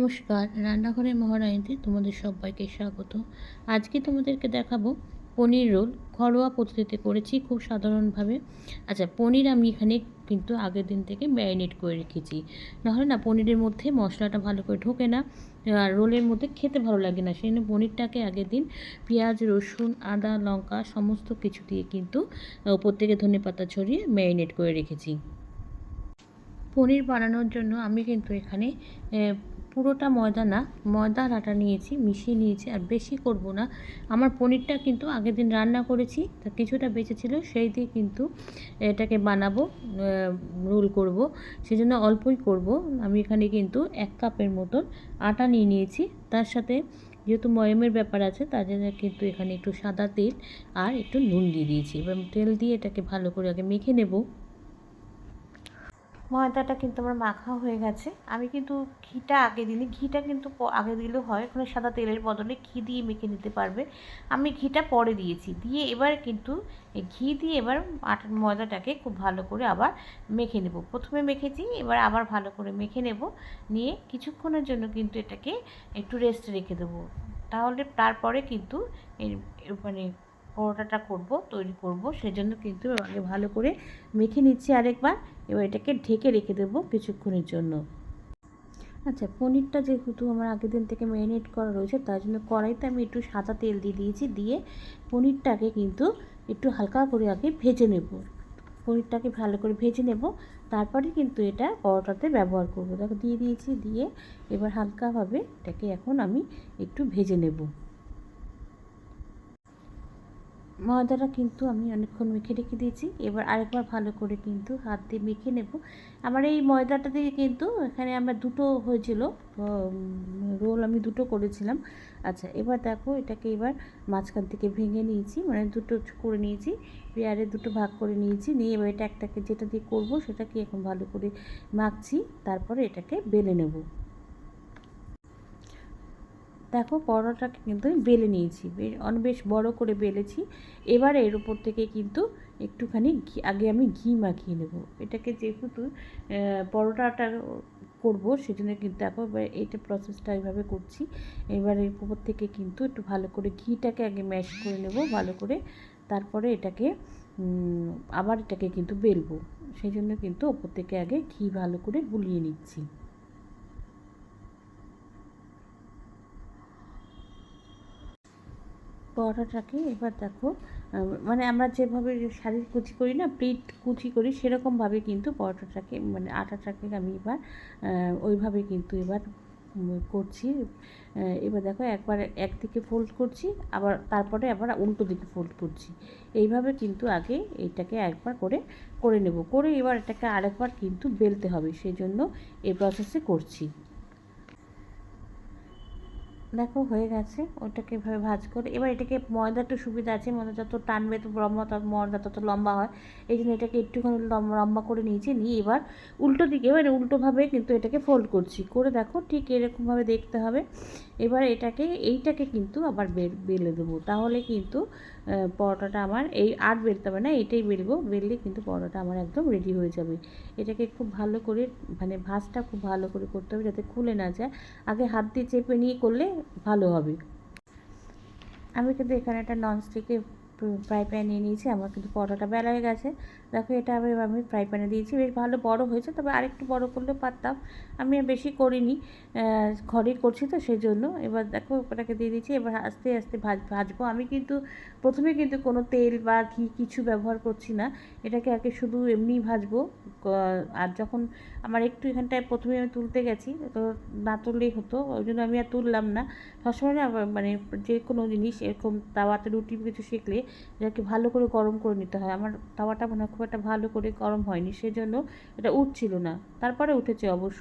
নমস্কার, রান্নাঘরের মহারানীতে তোমাদের সবাইকে স্বাগত। আজকে তোমাদেরকে দেখাবো পনির রোল। ঘরোয়া পদ্ধতিতে করেছি খুব সাধারণভাবে। আচ্ছা, পনির আমি এখানে কিন্তু আগের দিন থেকে ম্যারিনেট করে রেখেছি। নাহলে না পনিরের মধ্যে মশলাটা ভালো করে ঢোকে না, আর রোলের মধ্যে খেতে ভালো লাগে না। সেই জন্য পনিরটাকে আগের দিন পেঁয়াজ, রসুন, আদা, লঙ্কা সমস্ত কিছু দিয়ে কিন্তু ওপর থেকে ধনেপাতা ছড়িয়ে ম্যারিনেট করে রেখেছি। পনির বানানোর জন্য আমি কিন্তু এখানে পুরোটা ময়দা না, ময়দার আটা নিয়েছি, মিশিয়ে নিয়েছি। আর বেশি করব না। আমার পনিরটা কিন্তু আগের দিন রান্না করেছি, তা কিছুটা বেঁচেছিল, সেই দিয়ে কিন্তু এটাকে বানাবো, রোল করব। সেজন্য অল্পই করব। আমি এখানে কিন্তু 1 কাপের মতন আটা নিয়ে নিয়েছি। তার সাথে যেহেতু ময়ামের ব্যাপার আছে, তার জন্য কিন্তু এখানে একটু সাদা তেল আর একটু নুন দিয়ে দিয়েছি। এবার তেল দিয়ে এটাকে ভালো করে আগে মেখে নেব। ময়দাটা কিন্তু আমার মাখা হয়ে গেছে। আমি কিন্তু ঘিটা আগে দিইনি। ঘিটা কিন্তু আগে দিলেও হয়, ওখানে সাদা তেলের বদলে ঘি দিয়ে মেখে নিতে পারবে। আমি ঘিটা পরে দিয়েছি। দিয়ে এবার কিন্তু এই ঘি দিয়ে এবার ময়দাটাকে খুব ভালো করে আবার মেখে নেব। প্রথমে মেখেছি, এবার আবার ভালো করে মেখে নেব। নিয়ে কিছুক্ষণের জন্য কিন্তু এটাকে একটু রেস্টে রেখে দেবো। তাহলে তারপরে কিন্তু মানে পরোটাটা তৈরি করব। সেজন্য কিন্তু আগে ভালো করে মেখে নিচ্ছি আরেকবার। এবার এটাকে ঢেকে রেখে দেবো কিছুক্ষণের জন্য। আচ্ছা, পনিরটা যেহেতু আমার আগের দিন থেকে ম্যারিনেট করা রয়েছে, তার জন্য কড়াইতে আমি একটু সাদা তেল দিয়ে দিয়েছি। দিয়ে পনিরটাকে কিন্তু একটু হালকা করে আগে ভেজে নেব। পনিরটাকে ভালো করে ভেজে নেব, তারপরে কিন্তু এটা পরোটাতে ব্যবহার করব। দেখো দিয়ে দিয়েছি। দিয়ে এবার হালকাভাবে এটাকে এখন আমি একটু ভেজে নেব। ময়দাটা কিন্তু আমি অনেকক্ষণ মেখে রেখে দিয়েছি। এবার আরেকবার ভালো করে কিন্তু হাত দিয়ে মেখে নেব। আমার এই ময়দাটা দিয়ে কিন্তু এখানে আমার দুটো হয়েছিল, রোল আমি দুটো করেছিলাম। আচ্ছা, এবার দেখো এটাকে এবার মাঝখান থেকে ভেঙে নিয়েছি, মানে দুটো করে নিয়েছি, পেয়ারে দুটো ভাগ করে নিয়েছি। নিয়ে এবার এটা একটাকে যেটা দিয়ে করব সেটাকে এখন ভালো করে মাখছি, তারপরে এটাকে বেলে নেব। দেখো পরোটাকে কিন্তু আমি বেলে নিয়েছি, বেশ বড় করে বেলেছি। এবার এর উপর থেকে কিন্তু একটুখানি আগে আমি ঘি মাখিয়ে নেব। এটাকে যেহেতু পরোটাটা করব, সেজন্য কিন্তু এখন এইটা প্রসেসটা এইভাবে করছি। এবার এর উপর থেকে কিন্তু একটু ভালো করে ঘিটাকে আগে ম্যাশ করে নেব ভালো করে, তারপরে এটাকে আবার এটাকে কিন্তু বেলবো। সেই জন্য কিন্তু ওপর থেকে আগে ঘি ভালো করে বুলিয়ে নিচ্ছি। পরোটাটাকে এবার দেখো, মানে আমরা যেভাবে শাড়ির কুচি করি না, প্লেট কুচি করি, সেরকমভাবে কিন্তু পরোটাটাকে মানে আটাটাকে আমি এবার ওইভাবে কিন্তু এবার করছি। এবার দেখো একবার একদিকে ফোল্ড করছি, আবার তারপরে আবার উল্টো দিকে ফোল্ড করছি। এইভাবে কিন্তু আগে এইটাকে একবার করে নেব। করে এবার এটাকে আরেকবার কিন্তু বেলতে হবে, সেই জন্য এই প্রসেসে করছি। দেখো হয়ে গেছে। ওটাকে এভাবে ভাজ করে এবার এটাকে ময়দা একটু সুবিধা আছে, ময়দা যত টানবে তো ময়দা তত লম্বা হয়। এই জন্য এটাকে একটুখানি লম্বা করে নিয়েছি। নিয়ে এবার উল্টো দিকে, মানে উল্টোভাবে কিন্তু এটাকে ফোল্ড করছি। করে দেখো ঠিক এরকমভাবে দেখতে হবে। এবার এইটাকে কিন্তু আবার বেলে দেবো। তাহলে কিন্তু পরোটাটা আমার আর বেলতে হবে না, এটাই বেলবো। বেললে কিন্তু পরোটাটা আমার একদম রেডি হয়ে যাবে। এটাকে খুব ভালো করে, মানে ভাঁজটা খুব ভালো করে করতে হবে যাতে খুলে না যায়। আগে হাত দিয়ে চেপে নিয়ে করলে ভালো হবে। আমি কিন্তু এখানে একটা ননস্টিকের ফ্রাই প্যান নিয়ে নিয়েছি। আমার কিন্তু পরোটাটা বেলা হয়ে গেছে। দেখো এটা আমি ফ্রাই প্যানে দিয়েছি, বেশ ভালো বড় হয়েছে, তবে আরেকটু বড় করলেও পারতাম। আমি আর বেশি করিনি, ঘরেই করছি তো সেই জন্য। এবার দেখো ওটাকে দিয়ে দিয়েছি। এবার আস্তে আস্তে ভাজবো। আমি কিন্তু প্রথমে কিন্তু কোনো তেল বা ঘি কিছু ব্যবহার করছি না। এটাকে আগে শুধু এমনিই ভাজবো। আর যখন আমার একটু এখানটায় প্রথমে আমি তুলতে গেছি, তো না তুললেই হতো, ওই জন্য আমি আর তুললাম না। সবসময় না মানে যে কোনো জিনিস এরকম তাওয়াতে রুটি কিছু সেঁকলে এটাকে ভালো করে গরম করে নিতে হয়। আমার তাওয়াটা মনে হয় খুব একটা ভালো করে গরম হয়নি, সেজন্য এটা উঠছিল না। তারপরে উঠেছে অবশ্য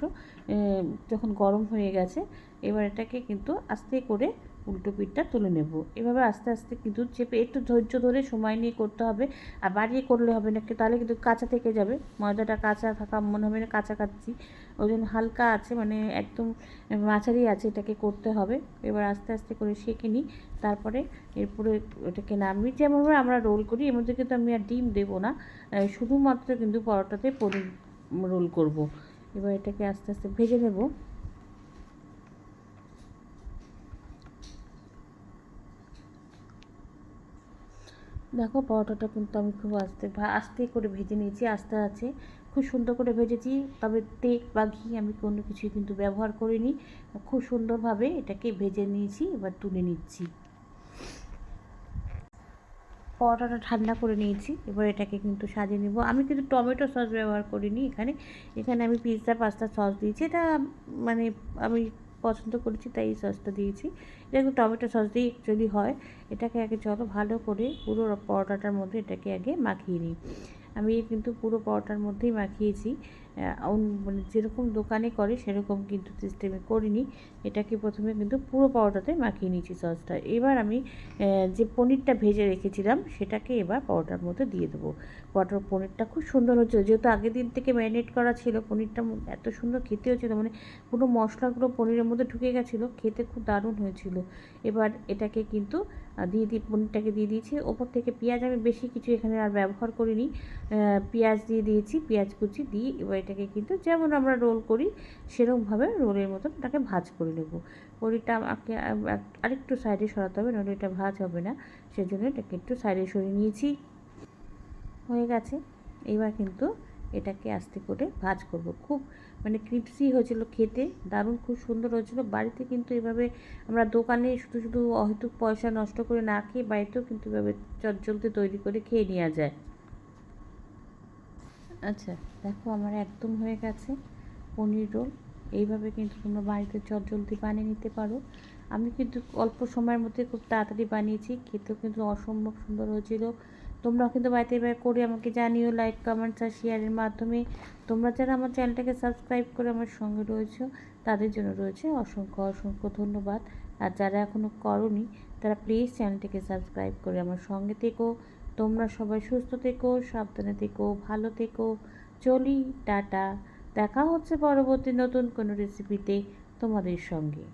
যখন গরম হয়ে গেছে। এবার এটাকে কিন্তু আস্তে করে উল্টো পিঠটা তুলে নেব। এভাবে আস্তে আস্তে কিন্তু চেপে একটু ধৈর্য ধরে সময় নিয়ে করতে হবে। আর বাড়িয়ে করলে হবে না, তাহলে কিন্তু কাঁচা থেকে যাবে। ময়দাটা কাঁচা থাকা মনে হবে না কাঁচা কাচ্ছি, ওই জন্য হালকা আছে, মানে একদম মাঝারি আছে, এটাকে করতে হবে। এবার আস্তে আস্তে করে সেঁকে নিই, তারপরে এরপরে ওটাকে নামিয়ে যেমনভাবে আমরা রোল করি, এর মধ্যে কিন্তু আমি আর ডিম দেবো না, শুধুমাত্র কিন্তু পরোটাতে পনির রোল করব। এবার এটাকে আস্তে আস্তে ভেজে নেব। দেখো পরোটাটা কিন্তু আমি খুব আস্তে আস্তে করে ভেজে নিয়েছি, আস্তে আছে খুব সুন্দর করে ভেজেছি। তবে তেল বা ঘি আমি কোনো কিছুই কিন্তু ব্যবহার করিনি, খুব সুন্দরভাবে এটাকে ভেজে নিয়েছি। এবার তুলে নিচ্ছি। পরোটাটা ঠান্ডা করে নিয়েছি, এবার এটাকে কিন্তু সাজিয়ে নেব। আমি কিন্তু টমেটো সস ব্যবহার করিনি এখানে, এখানে আমি পিৎজা পাস্তা সস দিয়েছি। এটা মানে আমি পছন্দ করেছি তাই এই সসটা দিয়েছি। এটা কিন্তু টমেটো সস দিয়ে যদি হয়। এটাকে আগে চলো ভালো করে পুরো পরোটাটার মধ্যে এটাকে আগে মাখিয়ে নিই। আমি কিন্তু পুরো পরোটার মধ্যেই মাখিয়েছি, মানে যেরকম দোকানে করে সেরকম কিন্তু সিস্টেমে করিনি। এটাকে প্রথমে কিন্তু পুরো পরোটাতে মাখিয়ে নিয়েছি সসটা। এবার আমি যে পনিরটা ভেজে রেখেছিলাম সেটাকে এবার পরোটার মধ্যে দিয়ে দেবো। পনিরটা খুব সুন্দর হচ্ছিলো, যেহেতু আগের দিন থেকে ম্যারিনেট করা ছিল। পনিরটা এত সুন্দর খেতে হচ্ছিলো, মানে পুরো মশলাগুলো পনিরের মধ্যে ঢুকে গেছিলো, খেতে খুব দারুণ হয়েছিল। এবার এটাকে কিন্তু পনিরটাকে দিয়ে দিয়েছি। ওপর থেকে পেঁয়াজ আমি বেশি কিছু এখানে আর ব্যবহার করিনি, পেঁয়াজ দিয়ে দিয়েছি, পেঁয়াজ কুচি দিয়ে এবার এটাকে কিন্তু যেমন আমরা রোল করি সেরকমভাবে রোলের মতন এটাকে ভাজ করে নেব। পনিরটা আমাকে আরেকটু সাইডে সরাতে হবে, নাহলে এটা ভাজ হবে না, সেজন্য এটাকে একটু সাইডে সরিয়ে নিয়েছি। হয়ে গেছে। এবার কিন্তু এটাকে আস্তে করে ভাজ করব। খুব মানে ক্রিপসি হয়েছিল, খেতে দারুণ খুব সুন্দর হয়েছিল। বাড়িতে কিন্তু এভাবে আমরা দোকানে শুধু শুধু অহেতুক পয়সা নষ্ট করে না খেয়ে বাড়িতেও কিন্তু এভাবে চটজলদি তৈরি করে খেয়ে নেওয়া যায়। আচ্ছা, দেখো আমার একদম হয়ে গেছে পনির রোল। এইভাবে কিন্তু তোমরা বাড়িতে চটজলদি বানিয়ে নিতে পারো। আমি কিন্তু অল্প সময়ের মধ্যে খুব তাড়াতাড়ি বানিয়েছি, খেতেও কিন্তু অসম্ভব সুন্দর হয়েছিল। তোমরাও কিন্তু বাড়িতে এবার করে আমাকে জানিও লাইক কমেন্টস আর শেয়ারের মাধ্যমে। তোমরা যারা আমার চ্যানেলটাকে সাবস্ক্রাইব করে আমার সঙ্গে রয়েছো তাদের জন্য রয়েছে অসংখ্য অসংখ্য ধন্যবাদ। আর যারা এখনও করোনি তারা প্লিজ চ্যানেলটিকে সাবস্ক্রাইব করে আমার সঙ্গে থেকো। তোমরা সবাই সুস্থ থেকো, সাবধানে থেকো, ভালো থেকো। চলি, টাটা। দেখা হচ্ছে পরবর্তী নতুন কোনো রেসিপিতে তোমাদের সঙ্গে।